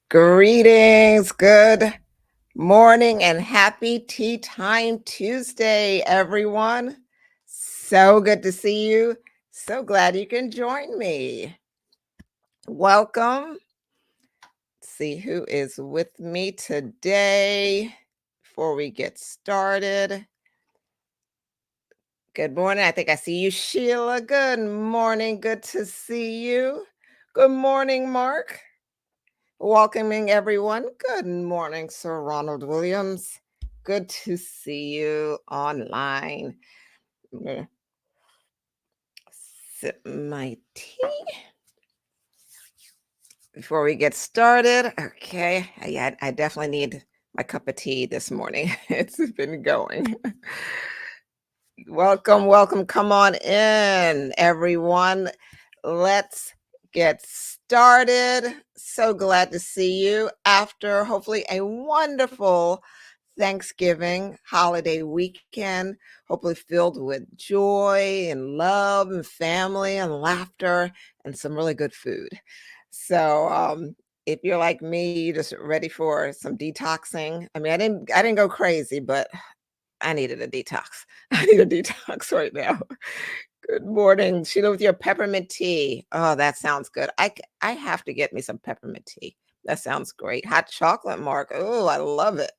Greetings, good morning, and happy Tea Time Tuesday, everyone. So good to see you. So glad you can join me. Welcome. See who is with me today before we get started. Good morning. I think I see you, Sheila. Good morning. Good to see you. Good morning, Mark. Welcoming everyone. Good morning, Sir Ronald Williams. Good to see you online. I'm gonna sip my tea before we get started. Okay, I definitely need my cup of tea this morning. It's been going. Welcome, welcome. Come on in, everyone. Let's get started. So glad to see you after hopefully a wonderful Thanksgiving holiday weekend, hopefully filled with joy and love and family and laughter and some really good food. So if you're like me, you're just ready for some detoxing. I mean, I didn't go crazy, but I needed a detox. I need a detox right now. Good morning, Sheila, with your peppermint tea. Oh, that sounds good. I have to get me some peppermint tea. That sounds great. Hot chocolate, Mark. Oh, I love it.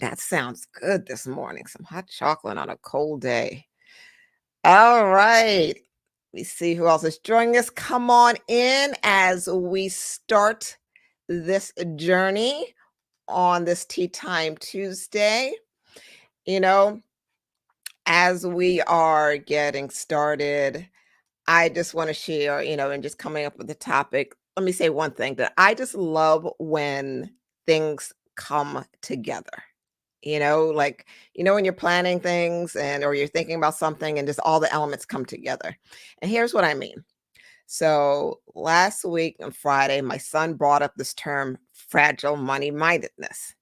That sounds good this morning. Some hot chocolate on a cold day. All right. We see who else is joining us. Come on in as we start this journey on this Tea Time Tuesday. You know, as we are getting started, I just want to share, and just coming up with the topic. Let me say one thing that I just love when things come together. Like, when you're planning things or you're thinking about something and just all the elements come together. And here's what I mean. So last week on Friday, my son brought up this term fragile money mindedness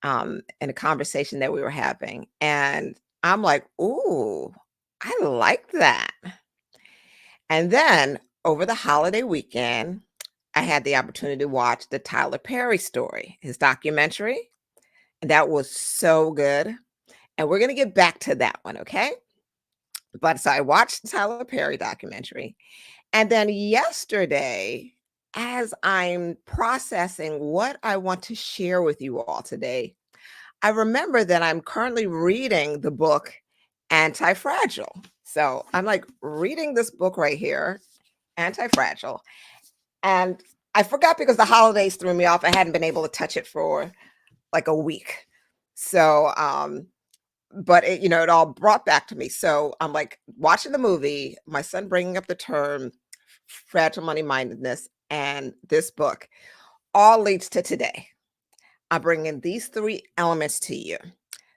in a conversation that we were having. And I'm like, ooh, I like that. And then over the holiday weekend, I had the opportunity to watch the Tyler Perry story, his documentary. And that was so good. And we're going to get back to that one, okay? But so I watched the Tyler Perry documentary. And then yesterday, as I'm processing what I want to share with you all today, I remember that I'm currently reading the book Anti-Fragile. So I'm like reading this book right here, Anti-Fragile. And I forgot because the holidays threw me off. I hadn't been able to touch it for like a week. So but it all brought back to me. So I'm like watching the movie, my son bringing up the term fragile money mindedness, and this book all leads to today. I'm bringing these three elements to you.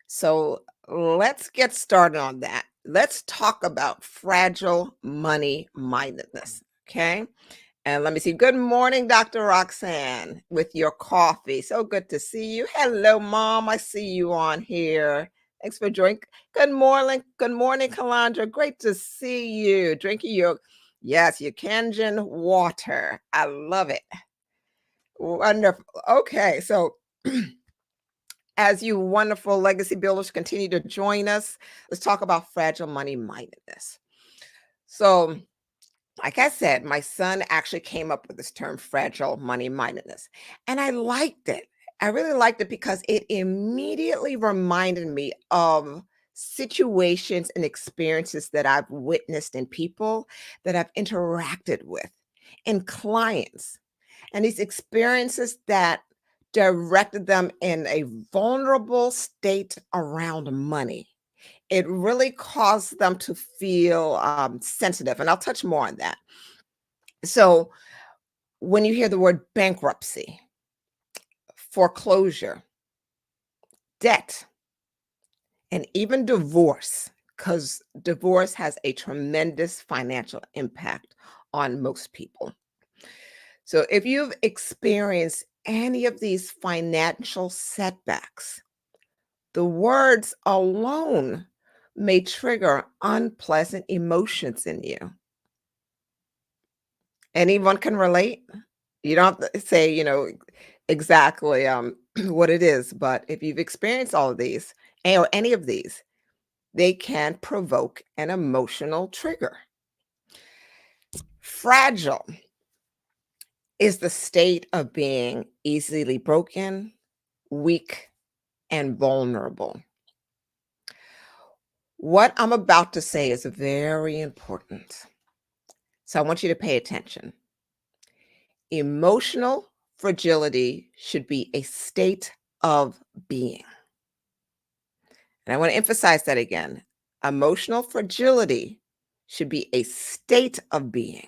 So let's get started on that. Let's talk about fragile money mindedness. Okay. And let me see. Good morning, Dr. Roxanne, with your coffee. So good to see you. Hello, Mom. I see you on here. Thanks for joining. Good morning. Good morning, Kalandra. Great to see you. Drinking your Kangen water. I love it. Wonderful. Okay, so as you wonderful legacy builders continue to join us, let's talk about fragile money mindedness. So like I said, my son actually came up with this term fragile money mindedness. And I liked it. I really liked it because it immediately reminded me of situations and experiences that I've witnessed in people that I've interacted with, in clients, and these experiences that directed them in a vulnerable state around money. It really caused them to feel sensitive. And I'll touch more on that. So when you hear the word bankruptcy, foreclosure, debt, and even divorce, because divorce has a tremendous financial impact on most people. So if you've experienced any of these financial setbacks, the words alone may trigger unpleasant emotions in you. Anyone can relate? You don't have to say, exactly what it is, but if you've experienced all of these or any of these, they can provoke an emotional trigger. Fragile is the state of being easily broken, weak, and vulnerable. What I'm about to say is very important. So I want you to pay attention. Emotional fragility should be a state of being. And I want to emphasize that again. Emotional fragility should be a state of being.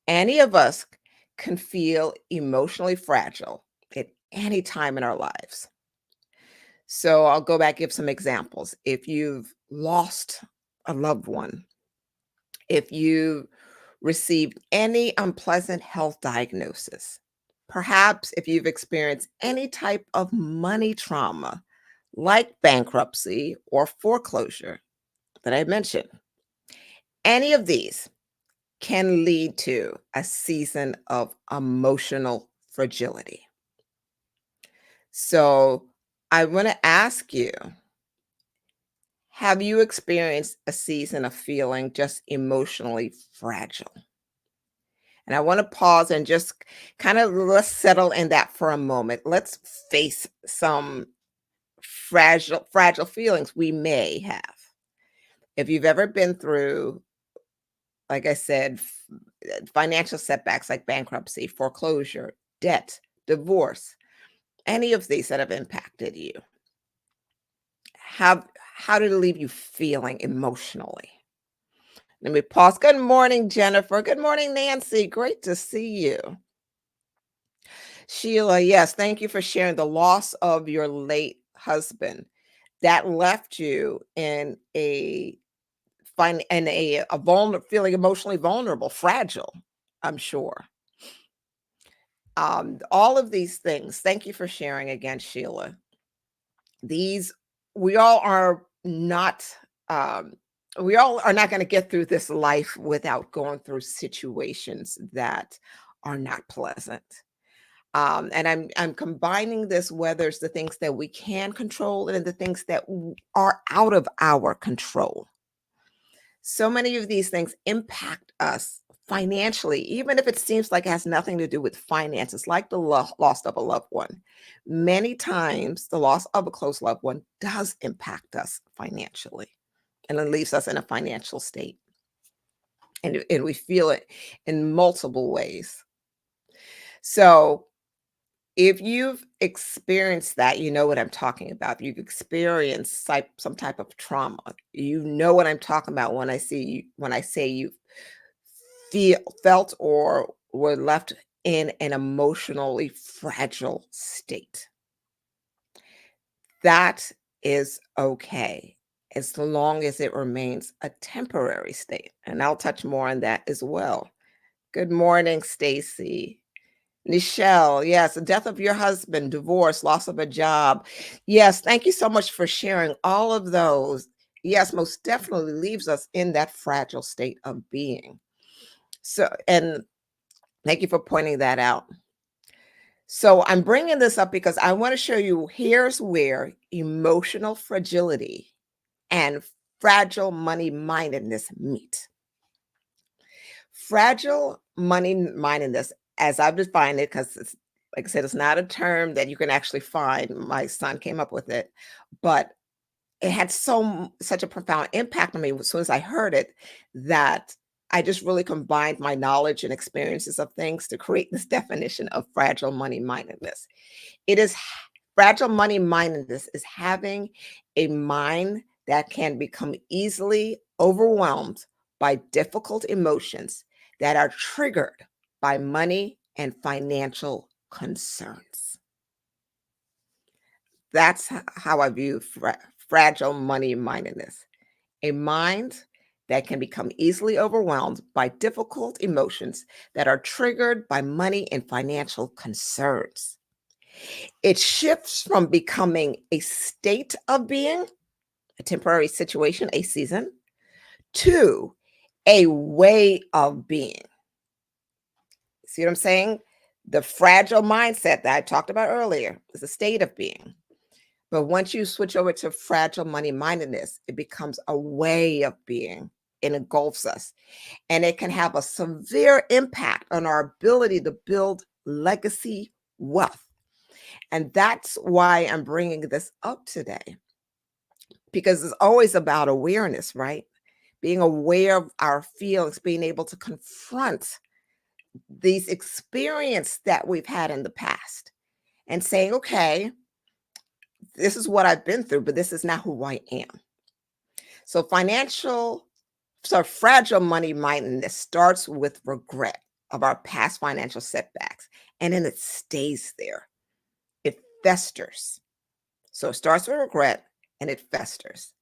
Any of us can feel emotionally fragile at any time in our lives. So I'll go back, give some examples. If you've lost a loved one, if you received any unpleasant health diagnosis, perhaps if you've experienced any type of money trauma, like bankruptcy or foreclosure that I mentioned, any of these can lead to a season of emotional fragility. So I want to ask you, have you experienced a season of feeling just emotionally fragile? And I want to pause and just kind of let's settle in that for a moment. Let's face some fragile feelings we may have. If you've ever been through, like I said, financial setbacks like bankruptcy, foreclosure, debt, divorce, any of these that have impacted you, have how did it leave you feeling emotionally? Let me pause. Good morning, Jennifer. Good morning, Nancy. Great to see you. Sheila, yes, thank you for sharing the loss of your late husband that left you in a feeling emotionally vulnerable, fragile, I'm sure. All of these things. Thank you for sharing again, Sheila. These we all are not um we all are not going to get through this life without going through situations that are not pleasant. And I'm combining this, whether it's the things that we can control and the things that are out of our control. So many of these things impact us financially, even if it seems like it has nothing to do with finances, like the loss of a loved one. Many times, the loss of a close loved one does impact us financially, and it leaves us in a financial state. And we feel it in multiple ways. So, if you've experienced that, you know what I'm talking about. If you've experienced some type of trauma, you know what I'm talking about when I say you felt or were left in an emotionally fragile state. That is okay as long as it remains a temporary state. And I'll touch more on that as well. Good morning, Stacy. Nichelle, yes, the death of your husband, divorce, loss of a job. Yes, thank you so much for sharing all of those. Yes, most definitely leaves us in that fragile state of being. So, and thank you for pointing that out. So, I'm bringing this up because I want to show you here's where emotional fragility and fragile money mindedness meet. Fragile money mindedness, as I've defined it, because it's like I said, it's not a term that you can actually find. My son came up with it, but it had such a profound impact on me as soon as I heard it that I just really combined my knowledge and experiences of things to create this definition of fragile money mindedness. It is fragile money mindedness is having a mind that can become easily overwhelmed by difficult emotions that are triggered by money and financial concerns. That's how I view fragile money mindedness. A mind that can become easily overwhelmed by difficult emotions that are triggered by money and financial concerns. It shifts from becoming a state of being, a temporary situation, a season, to a way of being. See what I'm saying? The fragile mindset that I talked about earlier is a state of being. But once you switch over to fragile money mindedness, it becomes a way of being. It engulfs us, and it can have a severe impact on our ability to build legacy wealth. And that's why I'm bringing this up today, because it's always about awareness, right? Being aware of our feelings, being able to confront these experiences that we've had in the past and saying, okay, this is what I've been through, but this is not who I am. So fragile money mindedness starts with regret of our past financial setbacks, and then it stays there. It festers. So it starts with regret and it festers.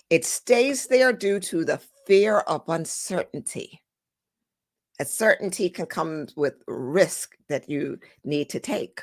It stays there due to the fear of uncertainty. Uncertainty can come with risk that you need to take.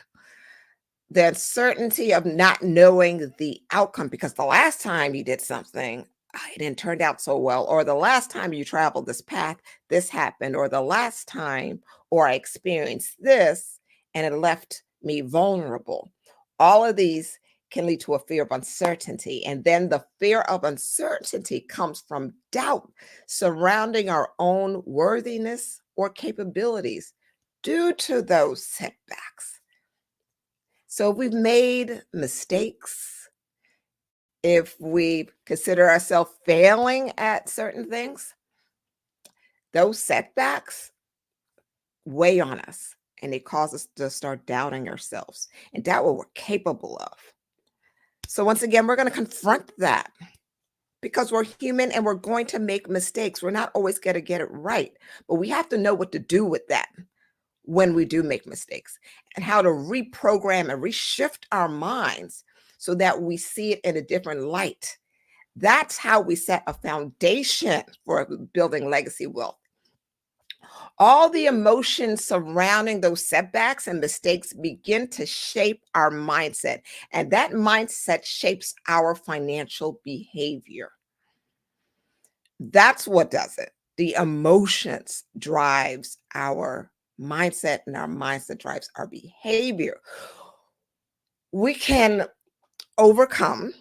The uncertainty of not knowing the outcome, because the last time you did something, it didn't turn out so well, or the last time you traveled this path, this happened, or the last time, or I experienced this and it left me vulnerable. All of these can lead to a fear of uncertainty. And then the fear of uncertainty comes from doubt surrounding our own worthiness or capabilities due to those setbacks. So if we've made mistakes, if we consider ourselves failing at certain things, those setbacks weigh on us and they cause us to start doubting ourselves and doubt what we're capable of. So once again, we're going to confront that because we're human and we're going to make mistakes. We're not always going to get it right, but we have to know what to do with that when we do make mistakes and how to reprogram and reshift our minds so that we see it in a different light. That's how we set a foundation for building legacy wealth. All the emotions surrounding those setbacks and mistakes begin to shape our mindset, and that mindset shapes our financial behavior. That's what does it. The emotions drives our mindset, and our mindset drives our behavior. We can overcome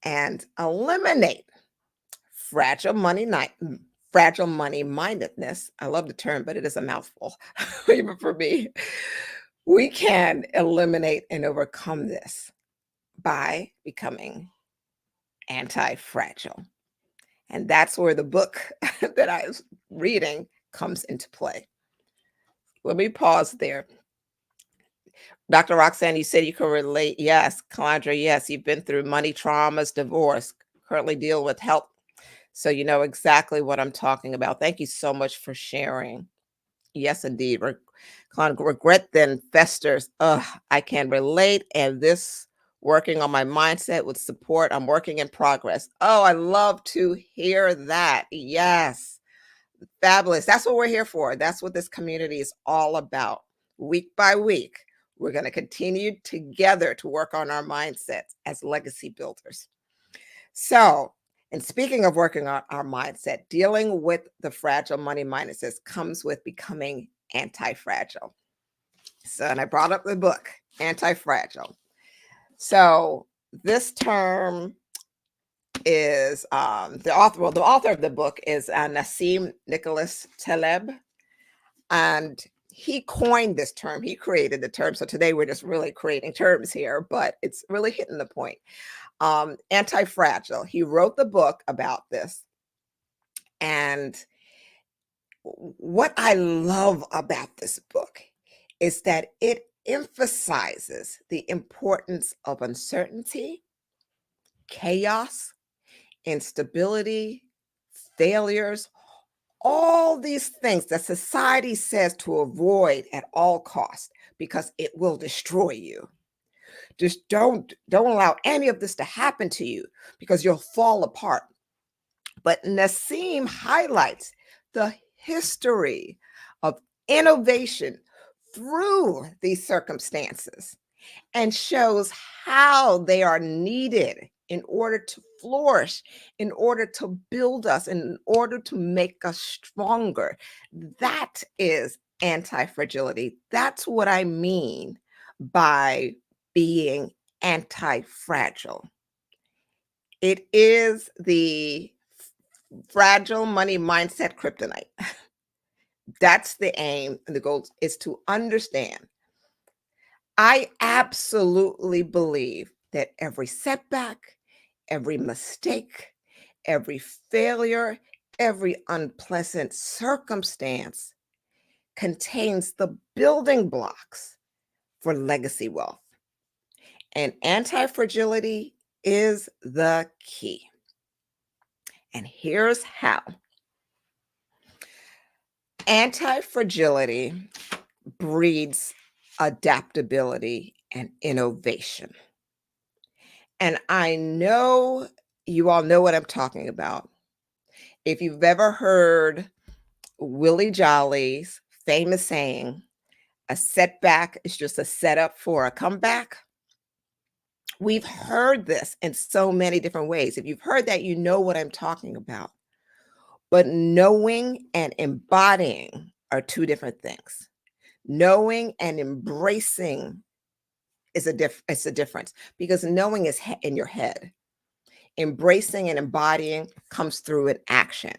and eliminate fragile money fragile money mindedness. I love the term, but it is a mouthful, even for me. We can eliminate and overcome this by becoming anti-fragile. And that's where the book that I was reading comes into play. Let me pause there. Dr. Roxanne, you said you can relate. Yes. Calandra, yes, you've been through money traumas, divorce, currently deal with health. So you know exactly what I'm talking about. Thank you so much for sharing. Yes, indeed. Regret then festers. Ugh, I can relate. And this working on my mindset with support. I'm working in progress. Oh, I love to hear that. Yes. Fabulous. That's what we're here for. That's what this community is all about. Week by week, we're going to continue together to work on our mindsets as legacy builders. So, and speaking of working on our mindset, dealing with the fragile money minuses comes with becoming anti-fragile. So, and I brought up the book, Anti-Fragile. So, this term is the author. Well, the author of the book is Nassim Nicholas Taleb, and he coined this term. He created the term. So today we're just really creating terms here, but it's really hitting the point. Anti-fragile. He wrote the book about this, and what I love about this book is that it emphasizes the importance of uncertainty, chaos, instability, failures, all these things that society says to avoid at all costs because it will destroy you. Just don't allow any of this to happen to you because you'll fall apart. But Nassim highlights the history of innovation through these circumstances and shows how they are needed in order to flourish, in order to build us, in order to make us stronger. That is anti-fragility. That's what I mean by being anti-fragile. It is the fragile money mindset kryptonite. That's the aim, and the goal is to understand. I absolutely believe that every setback, every mistake, every failure, every unpleasant circumstance contains the building blocks for legacy wealth. And anti fragility is the key. And here's how. Anti fragility breeds adaptability and innovation. And I know you all know what I'm talking about. If you've ever heard Willie Jolly's famous saying, a setback is just a setup for a comeback. We've heard this in so many different ways. If you've heard that, you know what I'm talking about. But knowing and embodying are two different things. Knowing and embracing is it's a difference, because knowing is in your head. Embracing and embodying comes through an action.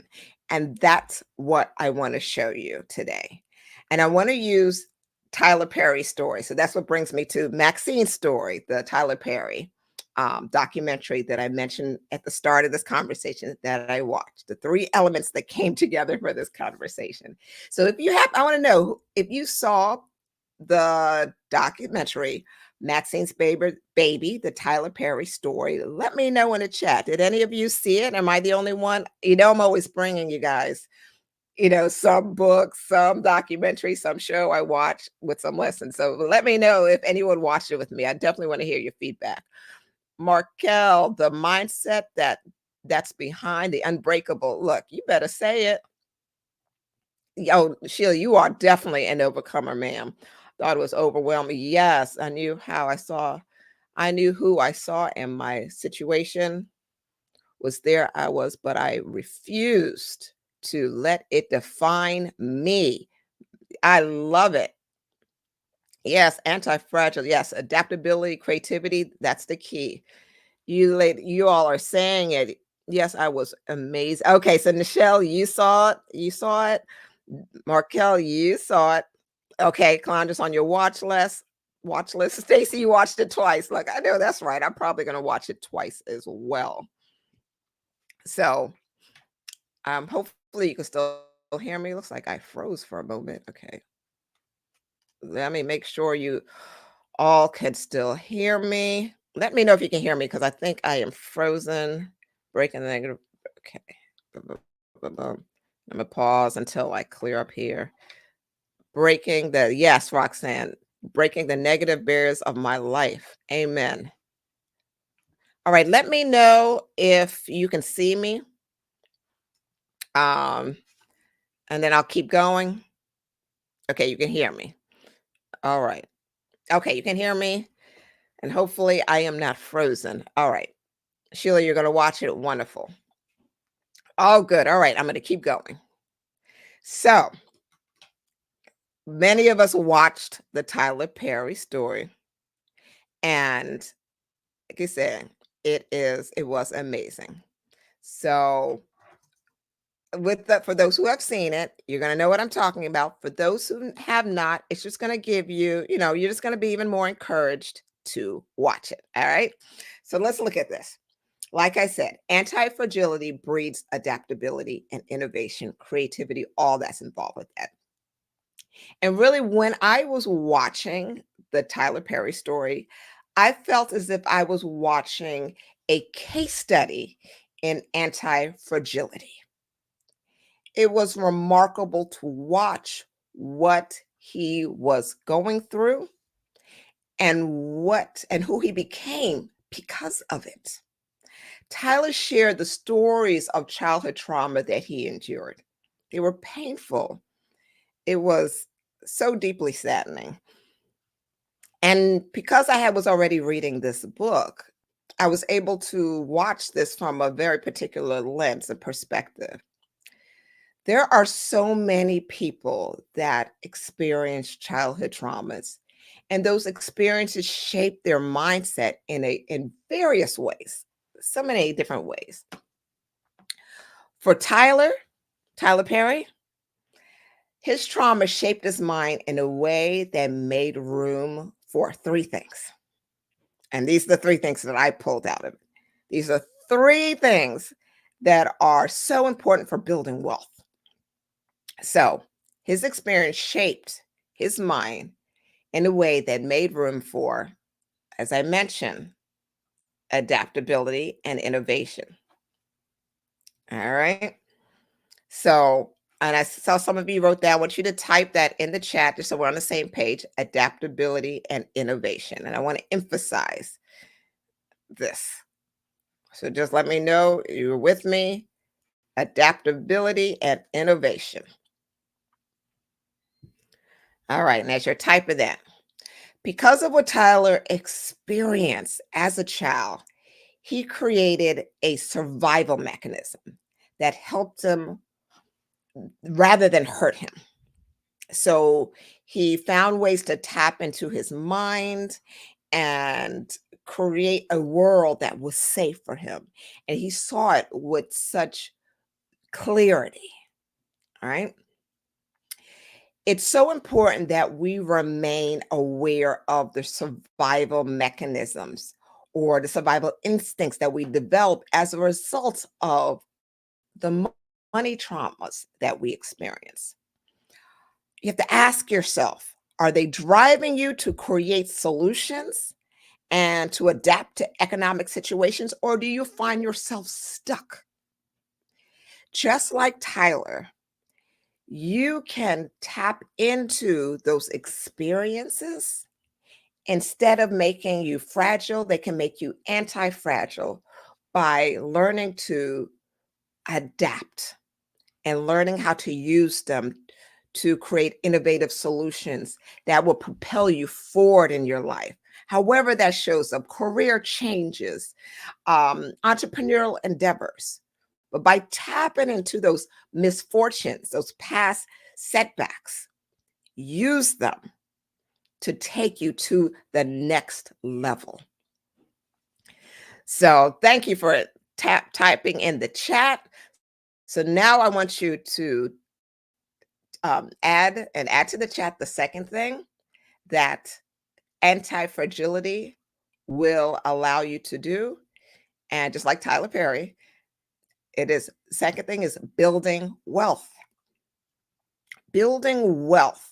And that's what I want to show you today. And I want to use Tyler Perry's story. So that's what brings me to Maxine's story, the Tyler Perry documentary that I mentioned at the start of this conversation that I watched, the three elements that came together for this conversation. So if you have, I want to know if you saw the documentary, Maxine's baby, the Tyler Perry story. Let me know in the chat. Did any of you see it? Am I the only one? You know, I'm always bringing you guys, some books, some documentary, some show I watch with some lessons. So let me know if anyone watched it with me. I definitely want to hear your feedback. Markel, the mindset that's behind the unbreakable. Look, you better say it. Oh, Sheila, you are definitely an overcomer, ma'am. Thought it was overwhelming. Yes, I knew who I saw, and my situation was there. I was, but I refused to let it define me. I love it. Yes, anti-fragile. Yes, adaptability, creativity, that's the key. You all are saying it. Yes, I was amazed. Okay, so Nichelle, you saw it. You saw it. Markel, you saw it. Okay, Condra's on your watch list. Watch list. Stacy, you watched it twice. Look, I know that's right. I'm probably going to watch it twice as well. So, hopefully you can still hear me. Looks like I froze for a moment. Okay, let me make sure you all can still hear me. Let me know if you can hear me, because I think I am frozen. Breaking the negative. Okay. I'm gonna pause until I clear up here. Yes, Roxanne, breaking the negative barriers of my life. Amen. All right, let me know if you can see me. And then I'll keep going. Okay, you can hear me. All right. Okay, you can hear me. And hopefully I am not frozen. All right. Sheila, you're going to watch it. Wonderful. Oh, good. All right, I'm going to keep going. So, many of us watched the Tyler Perry story. And like I said, it was amazing. So, for those who have seen it, you're going to know what I'm talking about. For those who have not, it's just going to give you, you're just going to be even more encouraged to watch it. All right. So let's look at this. Like I said, anti-fragility breeds adaptability and innovation, creativity, all that's involved with that. And really, when I was watching the Tyler Perry story, I felt as if I was watching a case study in anti-fragility. It was remarkable to watch what he was going through and who he became because of it. Tyler shared the stories of childhood trauma that he endured. They were painful. It was so deeply saddening. And because was already reading this book, I was able to watch this from a very particular lens and perspective. There are so many people that experience childhood traumas, and those experiences shape their mindset in various ways, so many different ways. For Tyler Perry, his trauma shaped his mind in a way that made room for three things. And these are the three things that I pulled out of it. These are three things that are so important for building wealth. So, his experience shaped his mind in a way that made room for, as I mentioned, adaptability and innovation. All right. So, and I saw some of you wrote that. I want you to type that in the chat just so we're on the same page, adaptability and innovation. And I want to emphasize this. So just let me know you're with me. Adaptability and innovation. All right. And as you're typing that, because of what Tyler experienced as a child, he created a survival mechanism that helped him rather than hurt him. So he found ways to tap into his mind and create a world that was safe for him. And he saw it with such clarity. All right. It's so important that we remain aware of the survival mechanisms or the survival instincts that we develop as a result of the money traumas that we experience. You have to ask yourself, are they driving you to create solutions and to adapt to economic situations, or do you find yourself stuck? Just like Tyler, you can tap into those experiences. Instead of making you fragile, they can make you anti fragile by learning to adapt and learning how to use them to create innovative solutions that will propel you forward in your life. However, that shows up career changes, entrepreneurial endeavors. But by tapping into those misfortunes, those past setbacks, use them to take you to the next level. So, thank you for typing in the chat. So, now I want you to add to the chat the second thing that anti-fragility will allow you to do. And just like Tyler Perry, it is second thing is building wealth. Building wealth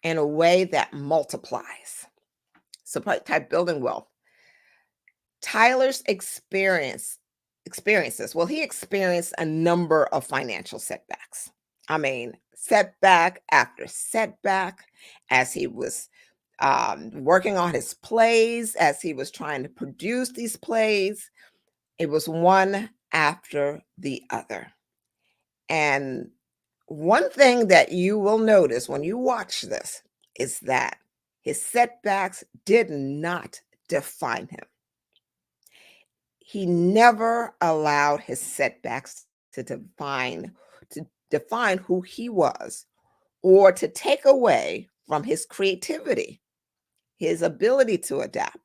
in a way that multiplies. So type building wealth. Tyler's experiences. Well, he experienced a number of financial setbacks. I mean, setback after setback as he was working on his plays, as he was trying to produce these plays. It was one after the other. And one thing that you will notice when you watch this is that his setbacks did not define him. He never allowed his setbacks to define who he was or to take away from his creativity, his ability to adapt.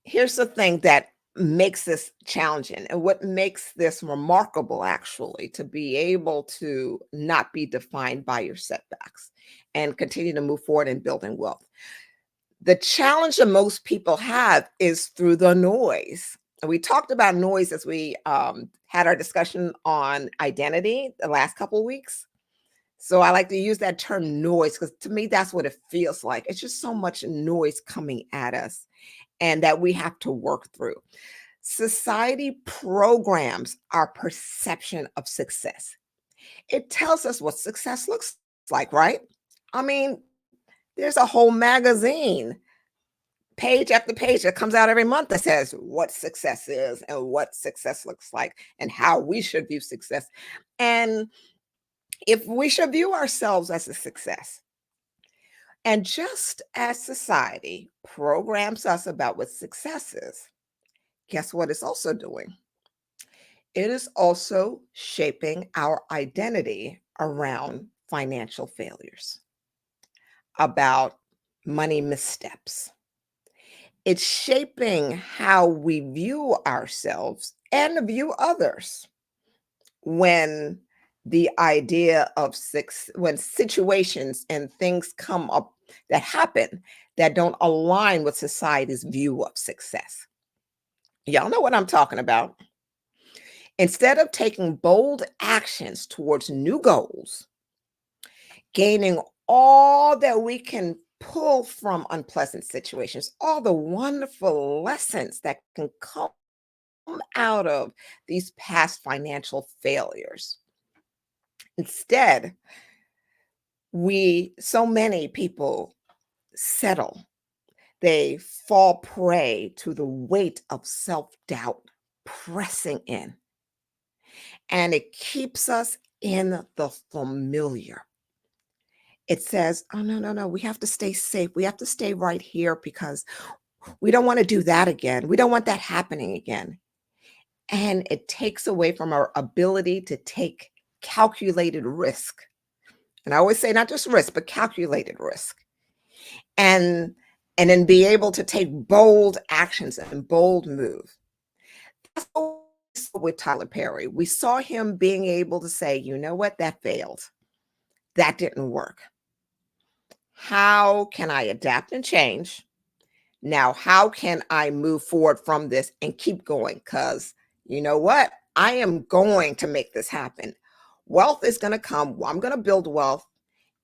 Here's the thing that makes this challenging and what makes this remarkable actually to be able to not be defined by your setbacks and continue to move forward in building wealth. The challenge that most people have is through the noise. And we talked about noise as we had our discussion on identity the last couple of weeks. So I like to use that term noise because to me, that's what it feels like. It's just so much noise coming at us and that we have to work through. Society programs our perception of success. It tells us what success looks like, right? I mean, there's a whole magazine, page after page that comes out every month that says what success is and what success looks like and how we should view success. And if we should view ourselves as a success. And just as society programs us about what success is, guess what it's also doing? It is also shaping our identity around financial failures, about money missteps. It's shaping how we view ourselves and view others when the idea of when situations and things come up that happen that don't align with society's view of success. Y'all know what I'm talking about. Instead of taking bold actions towards new goals, gaining all that we can pull from unpleasant situations, all the wonderful lessons that can come out of these past financial failures. Instead, so many people settle. They fall prey to the weight of self-doubt pressing in, and it keeps us in the familiar. It says, "Oh, no, no, no, we have to stay safe. We have to stay right here because we don't want to do that again. We don't want that happening again." And it takes away from our ability to take calculated risk. And I always say not just risk, but calculated risk. And then be able to take bold actions and bold moves. That's what we saw with Tyler Perry. We saw him being able to say, you know what, that failed. That didn't work. How can I adapt and change? Now, how can I move forward from this and keep going? Because you know what? I am going to make this happen. Wealth is going to come. I'm going to build wealth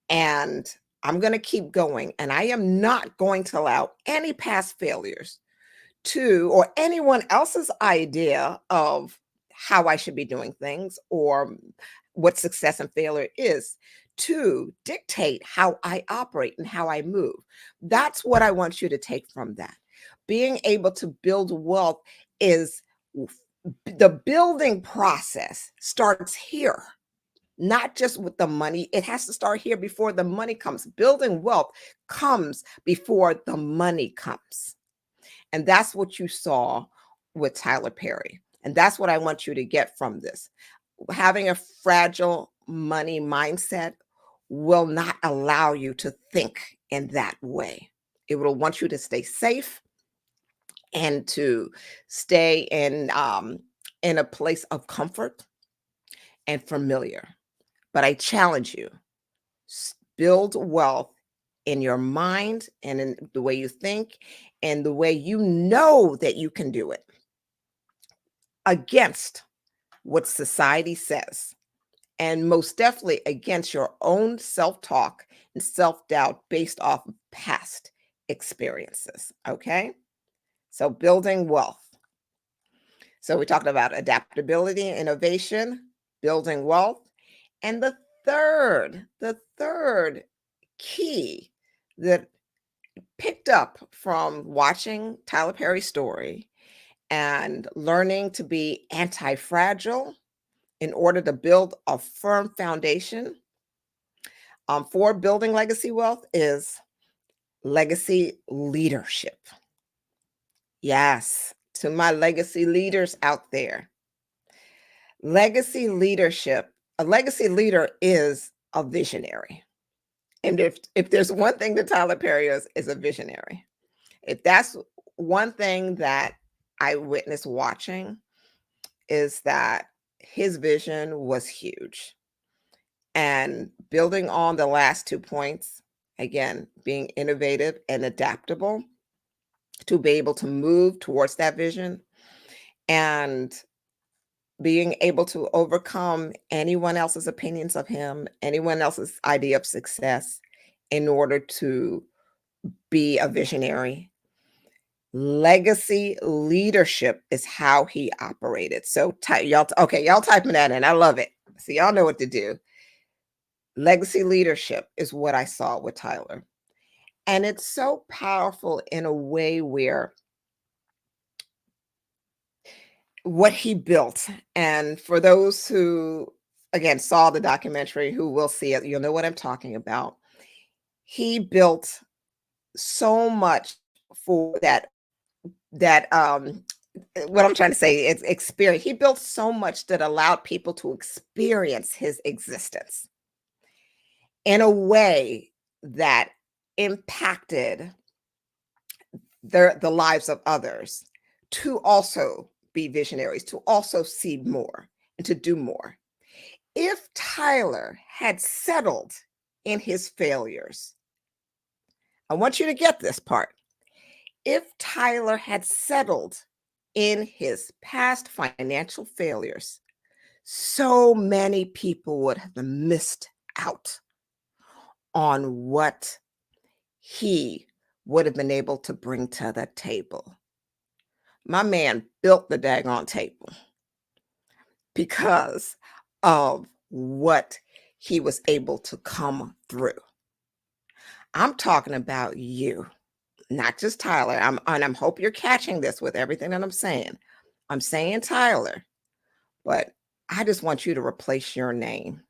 and I'm going to keep going. And I am not going to allow any past failures or anyone else's idea of how I should be doing things or what success and failure is to dictate how I operate and how I move. That's what I want you to take from that. Being able to build wealth is the building process starts here, not just with the money. It has to start here before the money comes. Building wealth comes before the money comes. And that's what you saw with Tyler Perry. And that's what I want you to get from this. Having a fragile money mindset will not allow you to think in that way. It will want you to stay safe and to stay in a place of comfort and familiar. But I challenge you, build wealth in your mind and in the way you think and the way you know that you can do it against what society says, and most definitely against your own self-talk and self-doubt based off of past experiences. Okay, so building wealth. So we talked about adaptability, innovation, building wealth, and the third key that picked up from watching Tyler Perry's story and learning to be anti-fragile in order to build a firm foundation for building legacy wealth is legacy leadership. Yes, to my legacy leaders out there, legacy leadership, a legacy leader is a visionary. And if there's one thing that Tyler Perry is a visionary. If that's one thing that I witnessed watching, is that his vision was huge. And building on the last 2 points, again, being innovative and adaptable to be able to move towards that vision and being able to overcome anyone else's opinions of him, anyone else's idea of success in order to be a visionary. Legacy leadership is how he operated. So y'all typing that in. I love it. So y'all know what to do. Legacy leadership is what I saw with Tyler. And it's so powerful in a way where what he built, and for those who, again, saw the documentary, who will see it, you'll know what I'm talking about. He built so much for that what I'm trying to say is experience. He built so much that allowed people to experience his existence in a way that impacted the lives of others to also be visionaries, to also see more and to do more. If Tyler had settled in his failures, I want you to get this part. If Tyler had settled in his past financial failures, so many people would have missed out on what he would have been able to bring to the table. My man built the daggone table because of what he was able to come through. I'm talking about you, not just Tyler. I'm hope you're catching this with everything that I'm saying. I'm saying Tyler, but I just want you to replace your name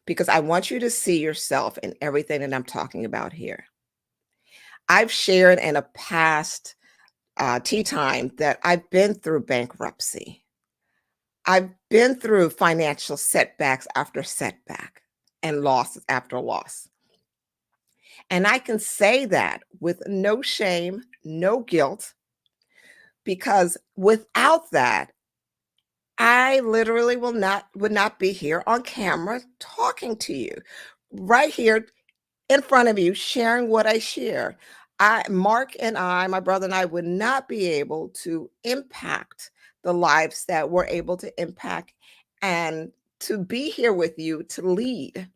because I want you to see yourself in everything that I'm talking about here. I've shared in a past tea time that I've been through bankruptcy. I've been through financial setbacks after setback and loss after loss. And I can say that with no shame, no guilt, because without that, I literally would not be here on camera talking to you right here in front of you, sharing what I share. Mark and I, my brother and I, would not be able to impact the lives that we're able to impact and to be here with you to lead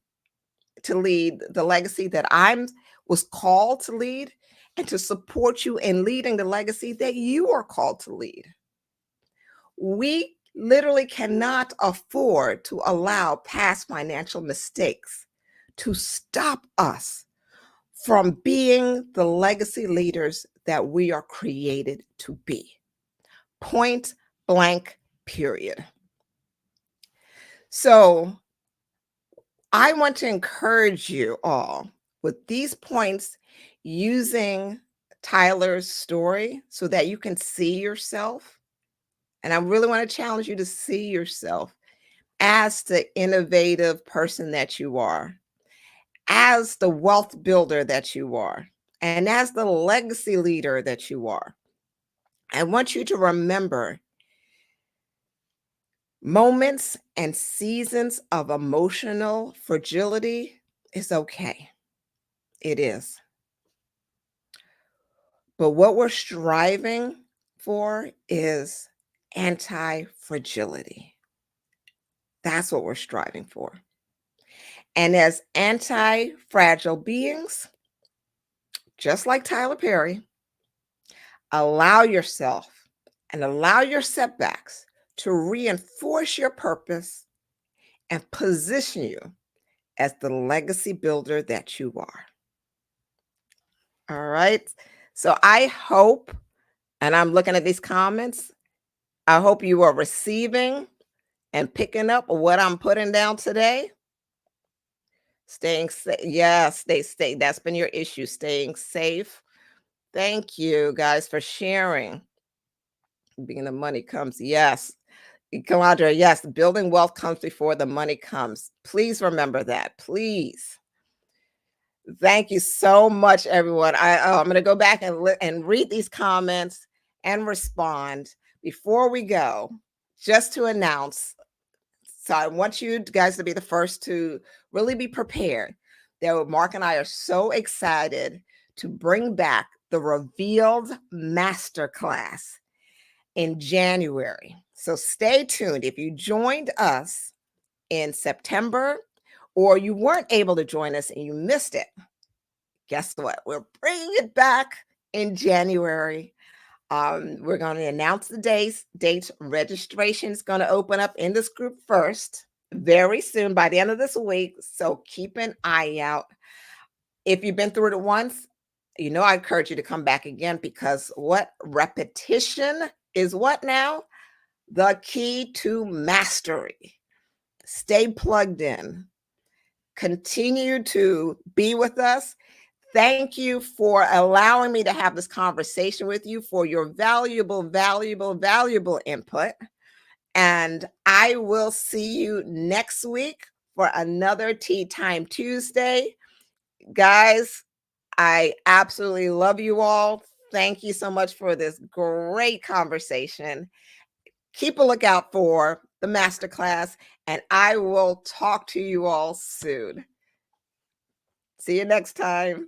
the legacy that I was called to lead and to support you in leading the legacy that you are called to lead. We literally cannot afford to allow past financial mistakes to stop us from being the legacy leaders that we are created to be. Point blank, period. So I want to encourage you all with these points using Tyler's story so that you can see yourself. And I really want to challenge you to see yourself as the innovative person that you are, as the wealth builder that you are, and as the legacy leader that you are. I want you to remember moments and seasons of emotional fragility is okay. It is. But what we're striving for is anti-fragility. That's what we're striving for. And as anti-fragile beings, just like Tyler Perry, allow yourself and allow your setbacks to reinforce your purpose and position you as the legacy builder that you are. All right. So I hope, and I'm looking at these comments, I hope you are receiving and picking up what I'm putting down today. Staying safe. Yeah, stay. That's been your issue, staying safe. Thank you guys for sharing. Being the money comes. Yes. Kalandra, yes, building wealth comes before the money comes. Please remember that. Please. Thank you so much, everyone. I'm going to go back and read these comments and respond before we go, just to announce. So I want you guys to be the first to really be prepared. That Mark and I are so excited to bring back the Revealed Masterclass in January. So stay tuned. If you joined us in September or you weren't able to join us and you missed it, guess what? We're bringing it back in January. We're going to announce the dates. Registration is going to open up in this group first very soon by the end of this week. So keep an eye out. If you've been through it once, I encourage you to come back again because what repetition is what now? The key to mastery. Stay plugged in. Continue to be with us. Thank you for allowing me to have this conversation with you, for your valuable, valuable, valuable input. And I will see you next week for another Tea Time Tuesday. Guys, I absolutely love you all. Thank you so much for this great conversation. Keep a lookout for the masterclass, and I will talk to you all soon. See you next time.